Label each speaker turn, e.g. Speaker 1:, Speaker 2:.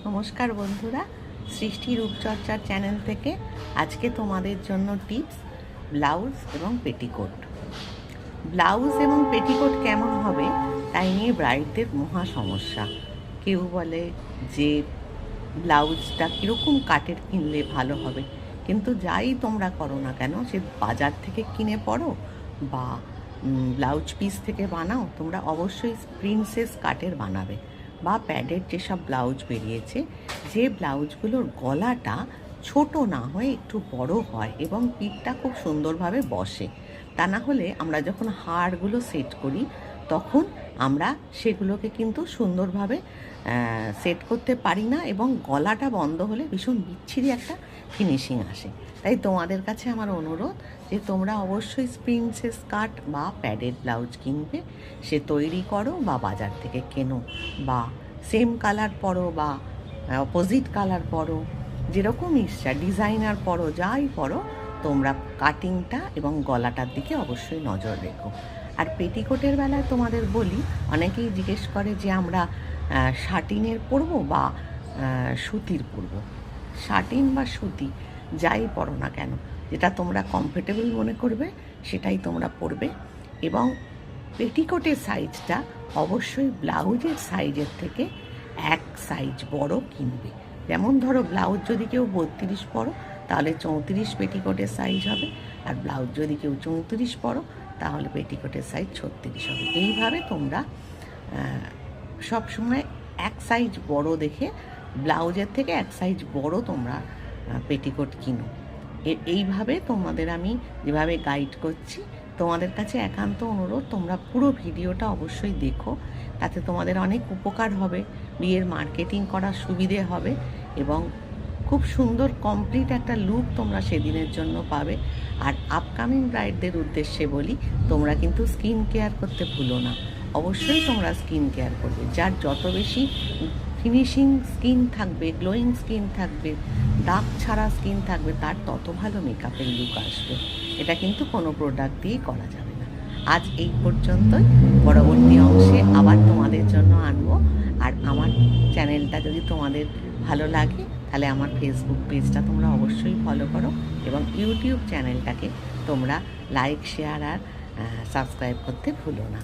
Speaker 1: নমস্কার বন্ধুরা, সৃষ্টি রূপচর্চার চ্যানেল থেকে আজকে তোমাদের জন্য টিপস ব্লাউজ এবং পেটিকোট। ব্লাউজ এবং পেটিকোট কেমন হবে তাই নিয়ে ব্রাইডদের মহা সমস্যা। কেউ বলে যে ব্লাউজটা কীরকম কাটের কিনলে ভালো হবে, কিন্তু যাই তোমরা করো না কেন, সে বাজার থেকে কিনে পড়ো বা ব্লাউজ পিস থেকে বানাও, তোমরা অবশ্যই প্রিন্সেস কাটের বানাবে বা প্যাডের যেসব ব্লাউজ বেরিয়েছে, যে ব্লাউজগুলোর গলাটা ছোট না হয়ে একটু বড় হয় এবং পিঠটা খুব সুন্দরভাবে বসে। তা না হলে আমরা যখন হাড়গুলো সেট করি তখন আমরা সেগুলোকে কিন্তু সুন্দরভাবে সেট করতে পারি না এবং গলাটা বন্ধ হলে ভীষণ বিচ্ছিরি একটা ফিনিশিং আসে। তাই তোমাদের কাছে আমার অনুরোধ যে তোমরা অবশ্যই প্রিন্সেস কাট বা প্যাডেড ব্লাউজ কিনবে, সে তৈরি করো বা বাজার থেকে কেনো বা সেম কালার পরো বা অপোজিট কালার পরো, যেরকম ইচ্ছা ডিজাইনার পরো, যাই পরো, তোমরা কাটিংটা এবং গলাটার দিকে অবশ্যই নজর রেখো। আর পেটিকোটের বেলায় তোমাদের বলি, অনেকেই জিজ্ঞেস করে যে আমরা শাটিনের পরবো বা সুতির পরবো। শাটিন বা সুতি যাই পরো না কেন, যেটা তোমরা কমফোর্টেবল মনে করবে সেটাই তোমরা পরবে। এবং পেটিকোটের সাইজটা অবশ্যই ব্লাউজের সাইজের থেকে এক সাইজ বড় কিনবে। যেমন ধরো ব্লাউজ যদি কেউ 32 পরো তাহলে 34 পেটিকোটের সাইজ হবে, আর ব্লাউজ যদি কেউ 34 পরো তাহলে পেটিকোটের সাইজ 36 হবে। এইভাবে তোমরা সব সময় এক সাইজ বড় দেখে ব্লাউজের থেকে এক সাইজ বড় তোমরা পেটিকোট কিনো। এইভাবে তোমাদের আমি যেভাবে গাইড করছি, তোমাদের কাছে একান্ত অনুরোধ তোমরা পুরো ভিডিওটা অবশ্যই দেখো, তাতে তোমাদের অনেক উপকার হবে, বিয়ের মার্কেটিং করার সুবিধে হবে এবং খুব সুন্দর কমপ্লিট একটা লুক তোমরা সেদিনের জন্য পাবে। আর আপকামিং ব্রাইডদের উদ্দেশ্যে বলি, তোমরা কিন্তু স্কিন কেয়ার করতে ভুলো না। অবশ্যই তোমরা স্কিন কেয়ার করবে, যার যত বেশি ফিনিশিং স্কিন থাকবে, গ্লোয়িং স্কিন থাকবে, দাগ ছাড়া স্কিন থাকবে, তার তত ভালো মেকআপের লুক আসবে। এটা কিন্তু কোনো প্রোডাক্ট দিয়েই করা যাবে না। আজ এই পর্যন্তই, পরবর্তী অংশে আবার তোমাদের জন্য আনবো। আর আমার চ্যানেলটা যদি তোমাদের ভালো লাগে তাহলে আমার ফেসবুক পেজটা তোমরা অবশ্যই ফলো করো এবং ইউটিউব চ্যানেলটাকে তোমরা লাইক, শেয়ার আর সাবস্ক্রাইব করতে ভুলো না।